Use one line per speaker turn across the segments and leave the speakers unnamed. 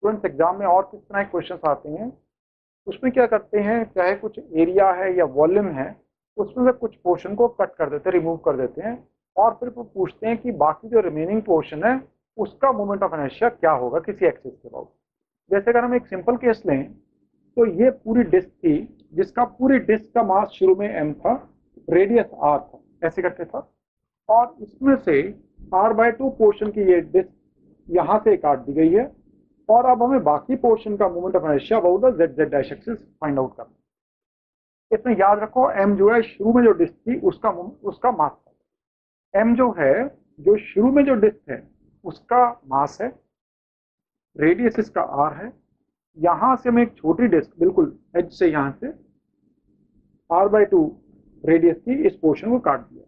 Students exam में और किस तरह के क्वेश्चंस आते हैं, उसमें क्या करते हैं, चाहे कुछ एरिया है या वॉल्यूम है, उसमें से कुछ पोर्शन को कट कर देते हैं, रिमूव कर देते हैं, और फिर वो पूछते हैं कि बाकी जो रिमेनिंग पोर्शन है उसका मोमेंट ऑफ इनर्शिया क्या होगा किसी एक्सिस के अबाउट। जैसे अगर हम एक सिंपल केस लें, तो ये पूरी डिस्क थी जिसका पूरी डिस्क का मास शुरू में m था, रेडियस r था, ऐसे करके था, और इसमें से r/2 पोर्शन की ये डिस्क यहां से काट दी गई है, और अब हमें बाकी पोर्शन का moment of inertia about the z dash axis find out करना है। इसमें याद रखो m जो है शुरू में जो डिस्क थी उसका मास है। m जो है, जो शुरू में जो डिस्क है उसका मास है, रेडियस इसका r है, यहां से हमें एक छोटी डिस्क बिल्कुल एज से यहां से r/2 रेडियस की इस पोर्शन को काट दिया।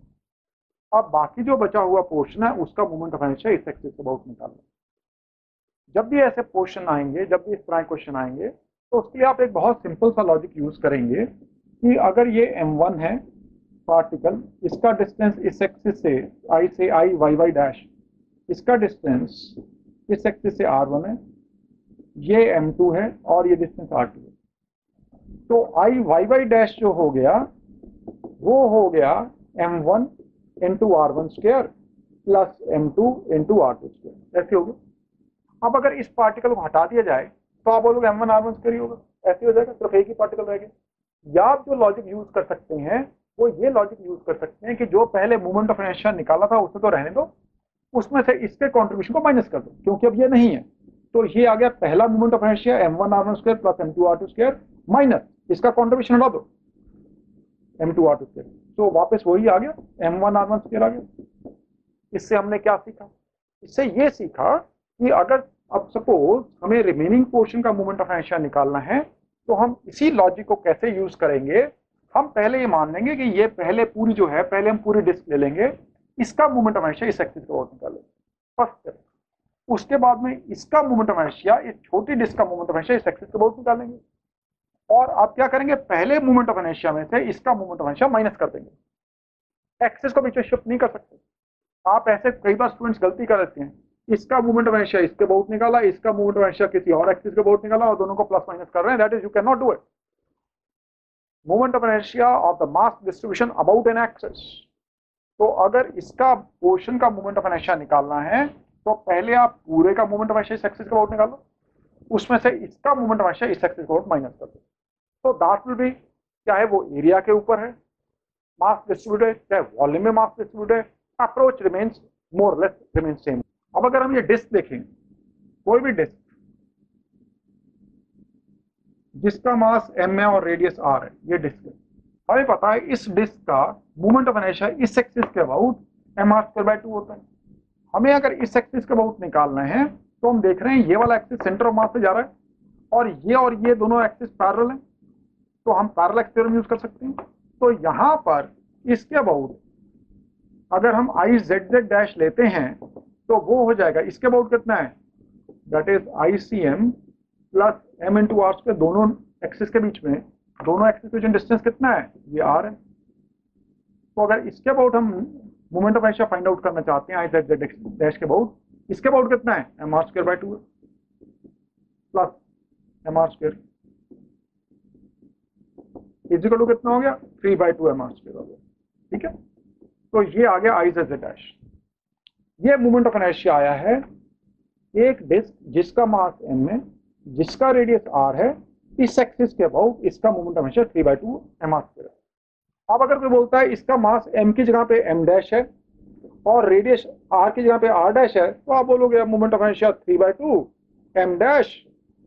अब बाकी जो बचा हुआ पोर्शन है उसका मोमेंट ऑफ इनर्शिया इस एक्सिस के अबाउट निकालना। जब भी ऐसे पोर्शन आएंगे, जब भी इस तरह क्वेश्चन आएंगे, तो उसके लिए आप एक बहुत सिंपल सा लॉजिक यूज करेंगे कि अगर ये m1 है पार्टिकल, इसका डिस्टेंस इस एक्सिस से i y डैश, इसका डिस्टेंस इस एक्सिस से r1 है, ये m2 है और ये डिस्टेंस r2 है। तो i y डैश जो हो गया वो हो गया m1 into r1 square plus m2 into r2 square, ऐसे हो गया। अब अगर इस पार्टिकल को हटा दिया जाए तो आप बोलोगे m1 r1 स्क्वायर ही होगा, ऐसे हो जाएगा, सिर्फ एक ही पार्टिकल रह गया। या आप जो लॉजिक यूज कर सकते हैं वो ये लॉजिक यूज कर सकते हैं कि जो पहले मोमेंट ऑफ इनर्शिया निकाला था उसे तो रहने दो, उसमें से इसके कंट्रीब्यूशन को माइनस कर दो, क्योंकि अब ये नहीं है। तो ये आ गया पहला moment of inertia m1 r1 square plus m2 r2 square minus इसका कंट्रीब्यूशन हटा दो m2 r2 स्क्वायर, तो वापस वही आ गया m1 r1 स्क्वायर आ गया। इससे हमने क्या सीखा? इससे ये सीखा कि अगर अब सपोज हमें रिमेनिंग पोर्शन का मोमेंट ऑफ इनर्शिया निकालना है तो हम इसी लॉजिक को कैसे यूज करेंगे। हम पहले ये मान लेंगे कि ये पहले पूरी जो है, पहले हम पूरी डिस्क ले लेंगे, इसका मोमेंट ऑफ इनर्शिया इस एक्सिस के अबाउट निकालेंगे फर्स्ट स्टेप। उसके बाद में इसका मोमेंट ऑफ इनर्शिया, इस छोटी डिस्क का मोमेंट ऑफ इनर्शिया इस एक्सिस के अबाउट निकालेंगे, और आप क्या करेंगे, पहले मोमेंट ऑफ इनर्शिया में से इसका मोमेंट ऑफ इनर्शिया माइनस कर देंगे। एक्सिस को बीच में शिफ्ट नहीं कर सकते आप, ऐसे कई बार स्टूडेंट्स गलती कर देते हैं, इसका मोमेंट ऑफ इनर्शिया इसके अबाउट निकाला, इसका मोमेंट ऑफ इनर्शिया किसी और एक्सिस के अबाउट निकाला और दोनों को प्लस माइनस कर रहे हैं। That is you can not do it. Moment of inertia of the mass distribution about an axis. तो अगर इसका पोर्शन का मोमेंट ऑफ इनर्शिया निकालना है तो पहले आप पूरे का मोमेंट ऑफ इनर्शिया इस एक्सिस के अबाउट निकालो, उसमें से इसका मोमेंट ऑफ इनर्शिया इस एक्सिस के अबाउट माइनस कर दो। तो दैट विल बी, चाहे वो एरिया के ऊपर है मास डिस्ट्रीब्यूटेड, चाहे वॉल्यूम में mass distributed, approach remains more less remains same. अब अगर हम ये डिस्क देखें, कोई भी डिस्क जिसका मास m है और रेडियस r है, ये डिस्क है, हमें पता है इस डिस्क का मोमेंट ऑफ इनर्शिया इस एक्सिस के अबाउट mr²/2 होता है। हमें अगर इस एक्सिस के अबाउट निकालना है तो हम देख रहे हैं ये वाला एक्सिस सेंटर ऑफ मास से जा रहा है और ये दोनों एक्सिस पैरेलल हैं, तो हम पैरेलल थ्योरम यूज कर सकते हैं। तो यहां पर इसके अबाउट अगर हम IZ डैश लेते हैं तो वो हो जाएगा, इसके अबाउट कितना है, that is ICM plus m into R square, दोनों एक्सिस के बीच में, दोनों एक्सिस के बीच डिस्टेंस कितना है, ये r है। तो अगर इसके अबाउट हम moment of inertia find out करना चाहते हैं IZ डैश के अबाउट, इसके अबाउट कितना है, mr²/2 plus mr² equal to कितना हो गया, 3/2 mr² हो गया। ठीक है, तो ये आ गया IZ डैश। ये मोमेंट ऑफ इनर्शिया आया है एक डिस्क जिसका मास m है, जिसका रेडियस r है, इस एक्सिस के अबाउट इसका मोमेंट ऑफ इनर्शिया 3/2 mr²। अब अगर कोई बोलता है इसका मास m की जगह पे m डैश है और रेडियस r की जगह पे r डैश है, तो आप बोलोगे moment of inertia 3/2 m dash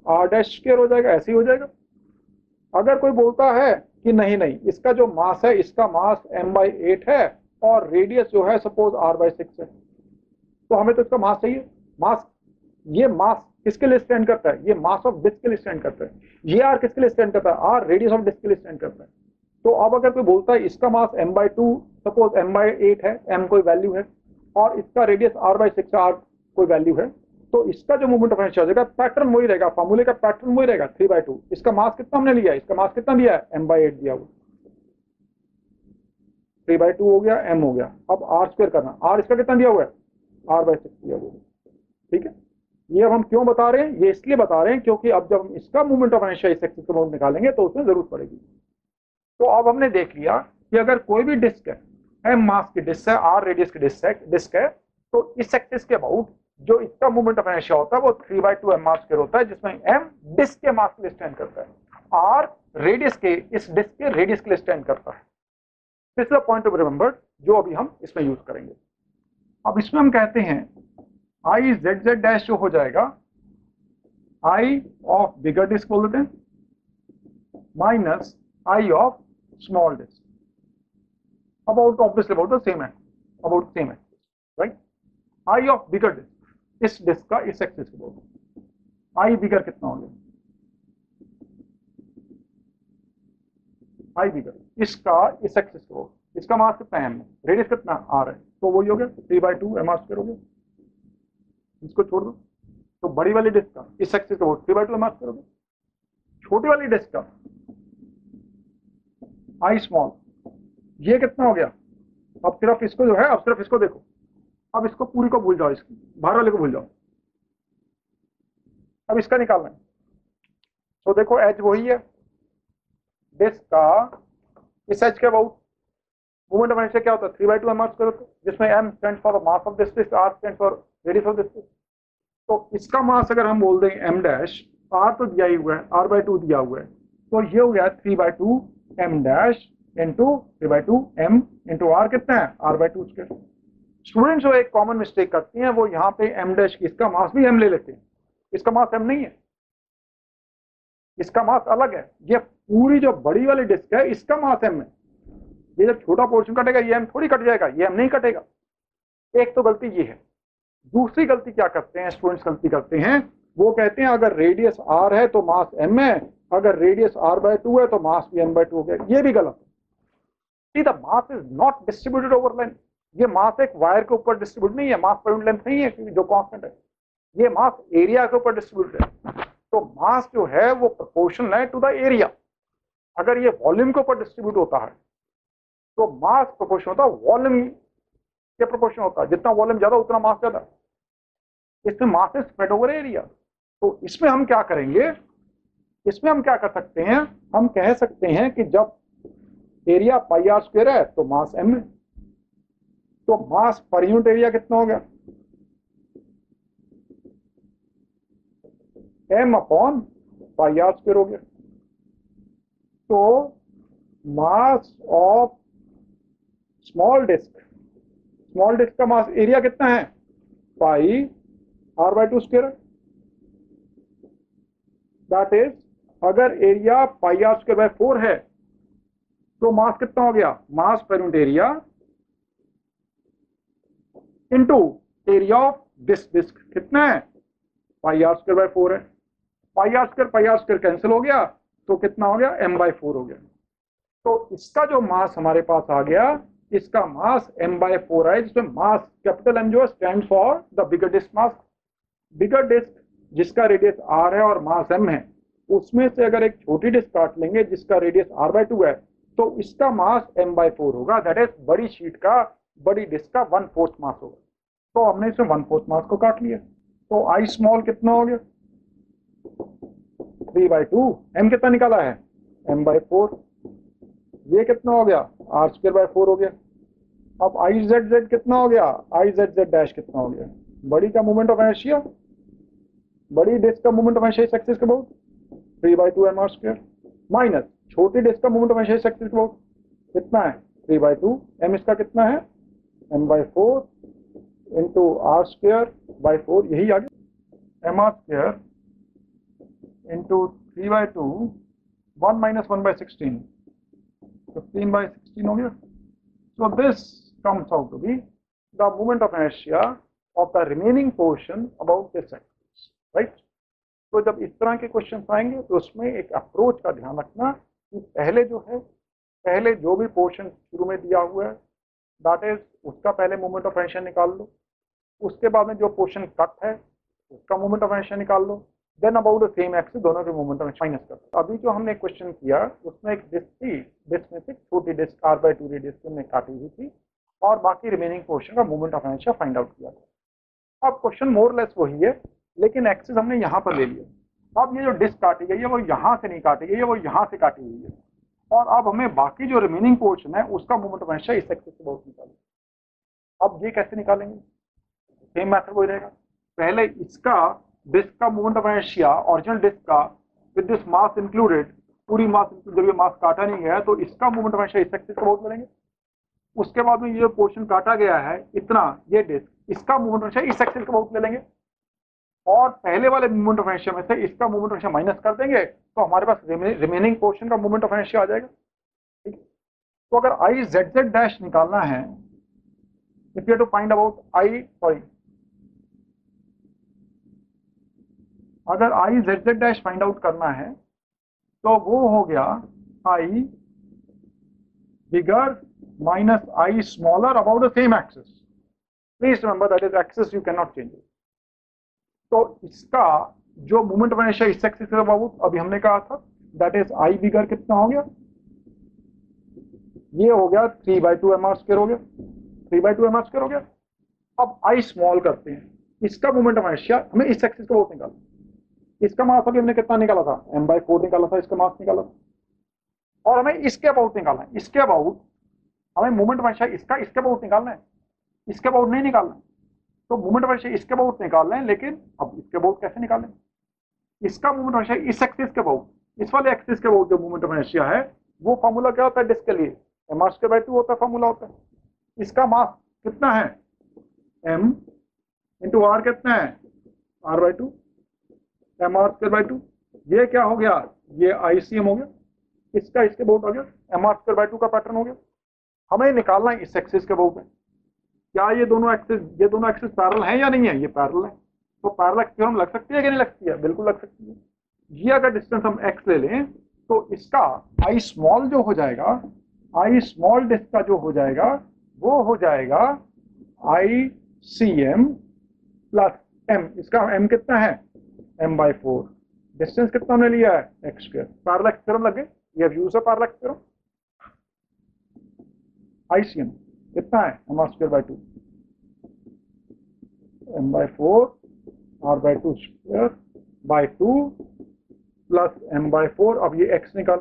r dash square हो जाएगा, ऐसे ही हो जाएगा। अगर कोई बोलता है कि नहीं नहीं, इसका जो मास है, इसका मास m/8 है और रेडियस जो है सपोज r/6 है, तो हमें तो इसका मास चाहिए। मास, ये मास किसके लिए स्टैंड करता है, ये मास ऑफ डिस्क के लिए स्टैंड करता है। ये r किसके लिए स्टैंड करता है, r रेडियस ऑफ डिस्क के लिए स्टैंड करता है। तो अब अगर कोई बोलता है इसका मास m/2, सपोज m/8 है, m कोई वैल्यू है, और इसका रेडियस r/6 r कोई वैल्यू है, तो इसका जो मूवमेंट ऑफ इनर्शिया हो जाएगा, पैटर्न वही रहेगा, फार्मूले का पैटर्न वही रहेगा, 3/2। इसका मास कितना हमने लिया है, इसका मास कितना दिया है, m/8 दिया हुआ, 3/2 हो गया, m हो गया। अब r² करना, r इसका कितना दिया हुआ है, r/6 दिया हुआ है। ठीक है, ये अब हम क्यों बता रहे हैं, ये इसलिए बता रहे हैं क्योंकि अब जब हम इसका मोमेंट ऑफ इनर्शिया इस एक्सिस के अबाउट निकालेंगे तो उसमें जरूरत पड़ेगी। तो अब हमने देख लिया कि अगर कोई भी डिस्क है, एम मास की डिस्क है, आर रेडियस की डिस्क है, तो इस एक्सिस के अबाउट जो इसका मोमेंट ऑफ इनर्शिया होता है वो 3/2 एम मास स्क्वायर होता है, जिसमें एम डिस्क के मास के लिए स्टैंड करता है, आर रेडियस के, इस डिस्क के रेडियस के लिए स्टैंड करता है। This is the point to be remembered जो अभी हम इसमें यूज करेंगे। अब इसमें हम कहते हैं आई जेड जेड डैश जो हो जाएगा आई ऑफ बिगर डिस्क बोल देते हैं minus I of small disc about obviously about the same है, अबाउट सेम है, right. I of bigger disc, इस डिस्क का इस एक्सिस के अबाउट, आई बिगर कितना हो गया, आई बिगर इसका इस एक्सिस के अबाउट, इसका मास कितना है, रेडियस कितना आर है, तो वही हो गया 3/2 एम आर स्क्वायर हो गया। इसको छोड़ दो, तो बड़ी वाली डिस्क का इस एक्सिस के अबाउट 3/2 एम आर स्क्वायर हो गया, छोटी वाली डिस्क का आई स्मॉल, ये कितना हो गया। अब सिर्फ इसको जो है, अब सिर्फ इसको देखो, अब इसको पूरी को भूल जाओ, इसकी बाहर वाले को भूल जाओ, अब इसका निकालना है। तो देखो एज वही है, डिस्क का इस एज के अबाउट मोमेंट ऑफ इनर्शिया क्या होता है 3/2 एम आर स्क्वायर होता है, जिसमें M stand for mass of this disc, R stand for radius of this disc. तो इसका मास अगर हम बोल दें एम डैश, आर तो दिया ही हुआ है, r/2 दिया हुआ है, तो ये हो गया 3/2 M dash into 3/2 M into R कितना है r/2 स्क्वायर। स्टूडेंट्स जो एक कॉमन मिस्टेक करते हैं वो यहाँ पे एम डैश की, इसका मास भी एम ले लेते हैं, इसका मास एम नहीं है, इसका मास अलग है। ये पूरी जो बड़ी वाली डिस्क है इसका मास एम है, ये जब छोटा पोर्शन कटेगा ये एम थोड़ी कट जाएगा, ये एम नहीं कटेगा। एक तो गलती ये है। दूसरी गलती क्या करते हैं स्टूडेंट्स, गलती करते हैं वो कहते हैं अगर रेडियस आर है तो मास एम है, अगर रेडियस r/2 है तो मास भी m/2 हो गया। ये भी गलत है। See the mass is not distributed over length, ये मास एक वायर के ऊपर डिस्ट्रीब्यूट नहीं है, मास पर यूनिट लेंथ नहीं है जो कांस्टेंट है, ये मास एरिया के ऊपर डिस्ट्रीब्यूटेड है। तो मास जो है वो प्रोपोर्शनल है टू द एरिया। अगर ये वॉल्यूम के ऊपर डिस्ट्रीब्यूट होता है तो मास प्रोपोर्शन होता है वॉल्यूम के प्रोपोर्शन होता है, जितना वॉल्यूम ज्यादा उतना मास ज्यादा। इसमें mass is spread over area. तो इसमें हम क्या करेंगे, इसमें हम क्या कर सकते हैं, हम कह सकते हैं कि जब एरिया पाई आर स्क्वायर है तो मास एम है, तो मास पर यूनिट एरिया कितना हो गया M upon pi are square हो गया। तो मास ऑफ स्मॉल डिस्क का मास एरिया कितना है pi r/2 square. That is अगर area pi are square by 4 है तो मास कितना हो गया, mass per unit area into area of this disc कितना है पाई आर स्क्वायर बाय 4 है। पाई आर स्क्वायर कैंसिल हो गया तो कितना हो गया m/4 हो गया। तो इसका जो मास हमारे पास आ गया, इसका मास m/4 है, जिसमें मास कैपिटल M जो है stand for the bigger disc mass. Bigger disc जिसका रेडियस r है और मास m है, उसमें से अगर एक छोटी डिस्क काट लेंगे जिसका रेडियस r/2 है तो इसका मास m/4 होगा। दैट इज बड़ी शीट का, बड़ी डिस्क का 1/4 मास होगा। तो हमने इसमें 1/4 मास को काट लिया। तो आई स्मॉल कितना हो गया 3/2, m कितना निकाला है m/4, ये कितना हो गया r²/4 हो गया। अब आई जेड जेड कितना हो गया, आई जेड जेड डैश कितना हो गया, बड़ी का मोमेंट ऑफ इनर्शिया, बड़ी डिस्क का मोमेंट ऑफ इनर्शिया एक्सिस के about 3/2 M R square minus छोटी डिस्क का मोमेंट ऑफ इनर्शिया एक्सिस के अबाउट कितना है 3/2, m इसका कितना है m/4 इंटू r²/4, यही आ गया mr² इंटू 3/2 1 माइनस 1/16, 15/16 हो गया। So this comes out to be the moment of inertia of the remaining portion about this axis, right? तो जब इस तरह के क्वेश्चन आएंगे तो उसमें एक अप्रोच का ध्यान रखना कि पहले जो है, पहले जो भी पोर्शन शुरू में दिया हुआ है दैट इज उसका पहले मोमेंट ऑफ इनर्शिया निकाल लो, उसके बाद में जो पोर्शन कट है उसका मोमेंट ऑफ इनर्शिया निकाल लो, then about the same axis दोनों के मोमेंट ऑफ इनर्शिया माइनस कर दो। अभी जो हमने क्वेश्चन किया उसमें एक डिस्क थी, डिस्क में से छोटी डिस्क r/2 रेडियस की हमने काटी हुई थी और बाकी रिमेनिंग पोर्शन का moment of inertia find out किया था। अब क्वेश्चन मोर लेस वही है, लेकिन एक्सिस हमने यहाँ पर ले लिया। अब ये जो डिस्क काटी गई है वो यहाँ से नहीं काटी गई है, वो यहाँ से काटी हुई है। और अब हमें बाकी जो रिमेनिंग पोर्शन है उसका मोमेंट ऑफ इनर्शिया इस एक्सिस से बहुत निकालेंगे। अब ये कैसे निकालेंगे? सेम मेथड वही रहेगा। पहले इसका डिस्क का moment of inertia original disc का विद दिस मास इंक्लूडेड, पूरी मास जब ये मास काटा नहीं गया तो इसका मोमेंट ऑफ इनर्शिया इस एक्सिस से बहुत लेंगे। उसके बाद में ये पोर्शन काटा गया है इतना, ये डिस्क, इसका मोमेंट ऑफ इनर्शिया इस एक्सिस का बहुत ले लेंगे और पहले वाले मोमेंट ऑफ इनर्शिया में से इसका मोमेंट ऑफ इनर्शिया माइनस कर देंगे तो हमारे पास रिमेनिंग पोर्शन का मोमेंट ऑफ इनर्शिया आ जाएगा। ठीक है, तो अगर आई जेड जेड डैश निकालना है, if you to find about I, sorry, अगर I Z Z dash find out करना है तो वो हो गया I bigger minus I smaller about the same axis. Please remember that is axis, you can not change it. तो इसका जो मोमेंट ऑफ इनर्शिया इस एक्सिस के अबाउट अभी हमने कहा था, दैट इज आई बिगर कितना हो गया, ये हो गया 3/2 mr² हो गया, 3/2 mr² हो गया। अब आई स्मॉल करते हैं, इसका मोमेंट ऑफ इनर्शिया हमें इस एक्सिस का बहुत निकालना। इसका मास अभी हमने कितना निकाला था, m/4 निकाला था, इसका मास निकाला था, और हमें इसके अबाउट निकालना है। इसके अबाउट हमें मोमेंट ऑफ इनर्शिया इसका इसके अबाउट निकालना है, इसके अबाउट नहीं निकालना है। तो मोमेंट ऑफ इनर्शिया इसके अबाउट निकालना है, लेकिन अब इसके अबाउट कैसे निकालें? इसका मोमेंट ऑफ इनर्शिया इस एक्सिस के अबाउट, इस वाले एक्सिस के अबाउट जो मोमेंट ऑफ इनर्शिया है वो फॉर्मूला क्या होता है डिस्क के लिए, mr² 2 होता है फॉर्मूला होता है। इसका मास कितना है, m इंटू आर कितना है, r/2 mr²/2। ये क्या हो गया, ये ICM हो गया, इसका इसके अबाउट हो गया, mr²/2 का पैटर्न हो गया। हमें निकालना है इस एक्सिस के अबाउट में, क्या ये दोनों एक्सिस पैरेलल हैं या नहीं है? ये पैरेलल है, तो पैरेलल थ्योरम लग सकती है कि नहीं लगती है? बिल्कुल लग सकती है। ये अगर डिस्टेंस हम x ले लें तो इसका आई स्मॉल जो हो जाएगा, आई स्मॉल डिस्क का जो हो जाएगा वो हो जाएगा ICM प्लस m। इसका m कितना है, m/4। डिस्टेंस कितना हमने लिया है, x²। पैरेलल थ्योरम लगे, ये यूज है पैरेलल थ्योरम। ICM कितना है, mr²/2, m/4 r/2² plus m/4। अब ये x निकाल,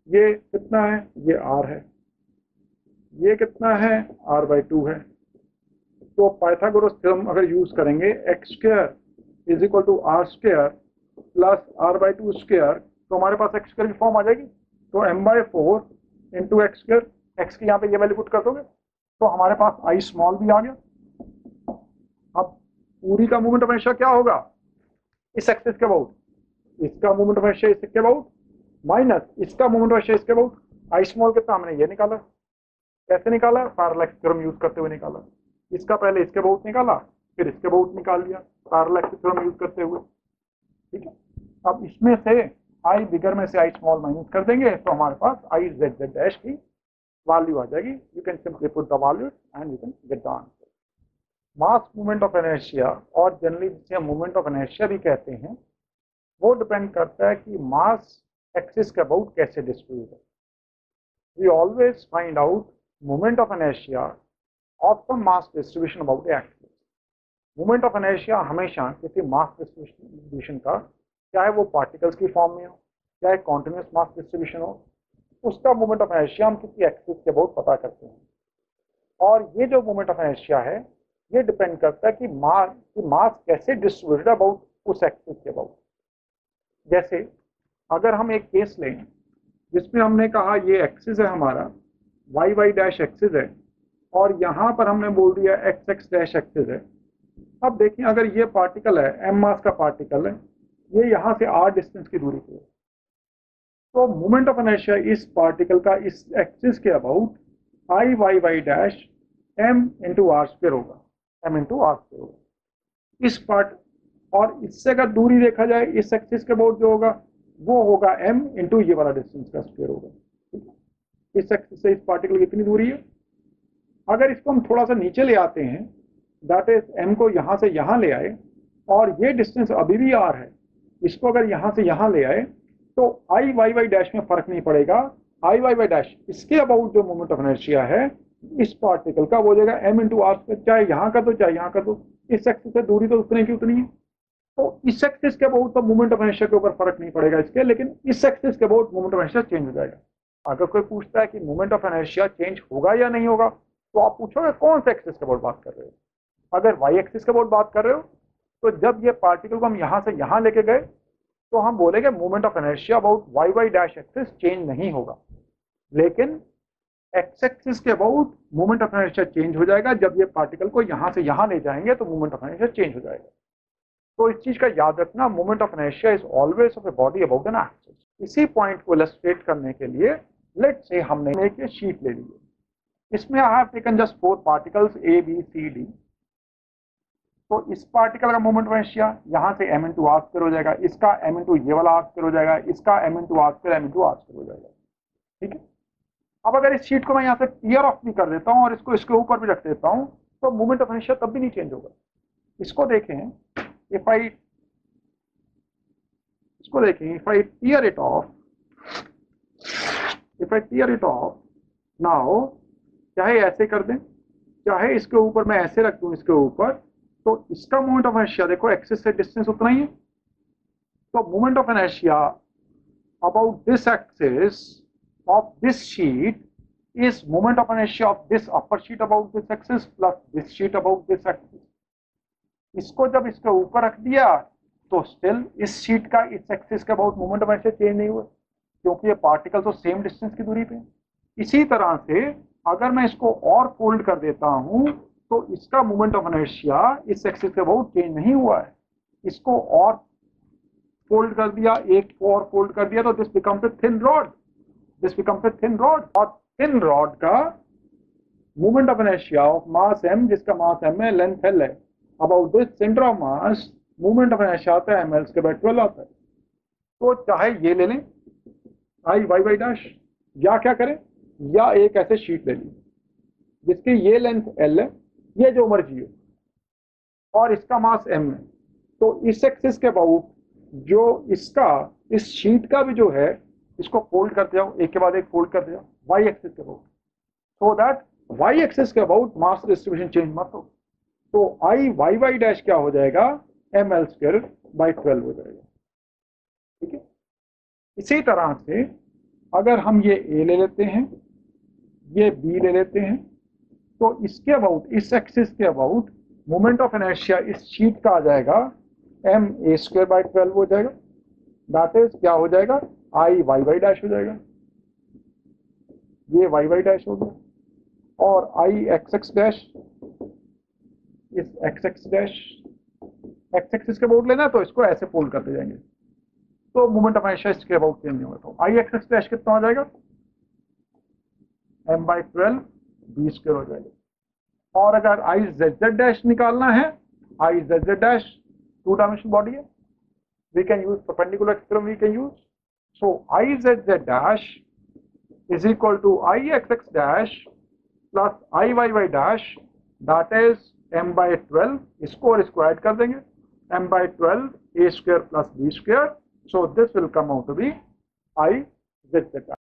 ये कितना है, ये r है, ये कितना है, r/2 है। तो पाइथागोरस थ्योरम अगर यूज करेंगे, x² is equal to r² plus r/2², तो हमारे पास x² की फॉर्म आ जाएगी। तो m/4 इंटू x², x की यहाँ पे ये वैल्यू पुट कर दोगे तो हमारे पास आई स्मॉल भी आ गया। अब पूरी का मोमेंट ऑफ इनर्शिया क्या होगा, इस एक्सिस के अबाउट, इसका मोमेंट ऑफ इनर्शिया इसके अबाउट माइनस इसका मोमेंट ऑफ इनर्शिया इसके अबाउट। आई स्मॉल कितना हमने ये निकाला, कैसे निकाला, पैरेलल थ्योरम यूज करते हुए निकाला। इसका पहले इसके अबाउट निकाला, फिर इसके अबाउट निकाल लिया पैरेलल थ्योरम यूज करते हुए। ठीक है, अब इसमें से आई बिगर में से आई स्मॉल माइनस कर देंगे तो हमारे पास आई जेड जेड डैश की वैल्यू आ जाएगी। You can simply put the value and you can get the answer. Mass moment of inertia, और जनरली जिसे हम मोमेंट ऑफ इनर्शिया भी कहते हैं, वो डिपेंड करता है कि मास एक्सिस के अबाउट कैसे डिस्ट्रीब्यूट है। We always find out moment of inertia of the mass distribution about the axis. Moment of inertia हमेशा किसी मास डिस्ट्रीब्यूशन का, चाहे वो पार्टिकल्स की फॉर्म में हो, चाहे कॉन्टिन्यूस मास डिस्ट्रीब्यूशन हो, उसका मोमेंट ऑफ इनर्शिया हम किसी एक्सिस के अबाउट पता करते हैं। और ये जो मोमेंट ऑफ इनर्शिया है ये डिपेंड करता है कि मास कैसे डिस्ट्रीब्यूटेड अबाउट उस एक्सिस के अबाउट। जैसे अगर हम एक केस लें जिसमें हमने कहा ये एक्सिस है हमारा, y डैश एक्सिस है, और यहाँ पर हमने बोल दिया x डैश एक्सिस है। अब देखिए अगर ये पार्टिकल है, m मास का पार्टिकल है, ये यहाँ से r डिस्टेंस की दूरी पे है, तो मोमेंट ऑफ इनर्शिया इस पार्टिकल का इस एक्सिस के about y dash m into r² होगा, m इंटू r² होगा इस पार्ट। और इससे अगर दूरी देखा जाए इस एक्सिस के अबाउट जो होगा वो होगा m इंटू ये वाला डिस्टेंस का स्क्वायर होगा। ठीक है, इस एक्सिस से इस पार्टिकल की कितनी दूरी है। अगर इसको हम थोड़ा सा नीचे ले आते हैं, दैट इज m को यहाँ से यहाँ ले आए, और ये डिस्टेंस अभी भी r है, इसको अगर यहाँ से यहाँ ले आए तो i डैश में फर्क नहीं पड़ेगा। i डैश इसके अबाउट जो मोमेंट ऑफ इनर्शिया है इस पार्टिकल का वो हो जाएगा m इंटू r², चाहे यहाँ कर दो चाहे यहाँ कर दो, इस एक्सिस से दूरी तो उतनी की उतनी है। तो इस एक्सिस के अबाउट तो मोमेंट ऑफ इनर्शिया के ऊपर फर्क नहीं पड़ेगा इसके, लेकिन इस एक्सिस के about moment of inertia change हो जाएगा। अगर कोई पूछता है कि मोमेंट ऑफ इनर्शिया चेंज होगा या नहीं होगा, तो आप पूछोगे कौन से एक्सिस के अबाउट बात कर रहे हो। अगर वाई एक्सिस के अबाउट बात कर रहे हो, तो जब ये पार्टिकल को हम यहां से यहां लेके गए, तो हम बोलेंगे moment of inertia about Y Y dash axis change नहीं होगा। लेकिन एक्स एक्सिस के about moment of inertia change हो जाएगा। जब ये पार्टिकल को यहां से यहां ले जाएंगे तो मोमेंट ऑफ इनर्शिया चेंज हो जाएगा। तो इस चीज का याद रखना, moment of inertia is always of a body about an axis. इसी पॉइंट को इलस्ट्रेट करने के लिए लेट्स से हमने एक शीट ले ली है। इसमें I have taken just 4 particles A B C D. तो इस पार्टिकल का मोमेंट ऑफ इनर्शिया यहां से m इंटू आर स्क्वायर हो जाएगा, इसका m इंटू ये वाला आर स्क्वायर हो जाएगा, इसका m into R square m into R square हो जाएगा। ठीक है। अब अगर इस शीट को मैं यहाँ से टीयर ऑफ भी कर देता हूँ और इसको इसके ऊपर भी रख देता हूँ, तो मोमेंट ऑफ इनर्शिया तब भी नहीं चेंज होगा। इसको देखें, if I tear it off, now चाहे ऐसे कर दें, चाहे इसके ऊपर मैं ऐसे रख दूं इसके ऊपर, तो इसका मोमेंट ऑफ इनर्शिया देखो एक्सिस से डिस्टेंस उतना ही है। तो moment of inertia about this axis of this sheet is moment of inertia of this upper sheet about this axis plus this sheet about this axis। इसको जब इसके ऊपर रख दिया तो स्टिल इस शीट का इस एक्सिस के about moment of inertia change नहीं हुआ, क्योंकि ये पार्टिकल तो सेम डिस्टेंस की दूरी पे। इसी तरह से अगर मैं इसको और फोल्ड कर देता हूं तो इसका मोमेंट ऑफ इनर्शिया इस एक्सिस के अबाउट चेंज नहीं हुआ है। इसको और फोल्ड कर दिया, एक और फोल्ड कर दिया, तो this becomes a thin rod, और थिन रॉड का moment of inertia of mass m, जिसका मास m है, लेंथ l है, about this centre of mass moment of inertia आता है ml स्क्वायर बाय 12 आता है। तो चाहे ये ले लें i y y डैश, या क्या करें, या एक ऐसे शीट ले ली जिसकी ये लेंथ l है, ये जो मर्जी हो, और इसका मास m है। तो इस एक्सिस के अबाउट जो इसका इस शीट का भी जो है, इसको फोल्ड करते जाओ, एक के बाद एक फोल्ड करते जाओ वाई एक्सिस के about, so that Y axis के अबाउट मास डिस्ट्रीब्यूशन चेंज मत हो। तो आई वाई वाई डैश क्या हो जाएगा, ml स्क्वायर बाय 12 हो जाएगा। ठीक है। इसी तरह से अगर हम ये a ले लेते हैं, ये b ले लेते हैं, तो इसके अबाउट इस एक्सिस के अबाउट मोमेंट ऑफ इनर्शिया इस शीट का आ जाएगा m a स्क्वायर बाय 12 हो जाएगा। दैट इज क्या हो जाएगा, आई वाई वाई डैश हो जाएगा, ये वाई वाई डैश हो गया, और आई एक्स एक्स डैश, इस x x dash x axis के अबाउट लेना है तो इसको ऐसे फोल्ड करते जाएंगे, तो मोमेंट ऑफ इनर्शिया इसके अबाउट चेंज नहीं होगा। तो आई एक्स एक्स डैश कितना हो जाएगा, m बाई 12 b स्क्वायर हो जाएगा। और अगर आई जेड जेड डैश निकालना है, आई Z Z dash 2 dimensional body है, we can use perpendicular theorem, we can use, so I z z dash is equal to I x x dash plus I y y dash, that is m by 12, इसको square कर देंगे, m by 12 a square plus b square, so this will come out to be I z z dash।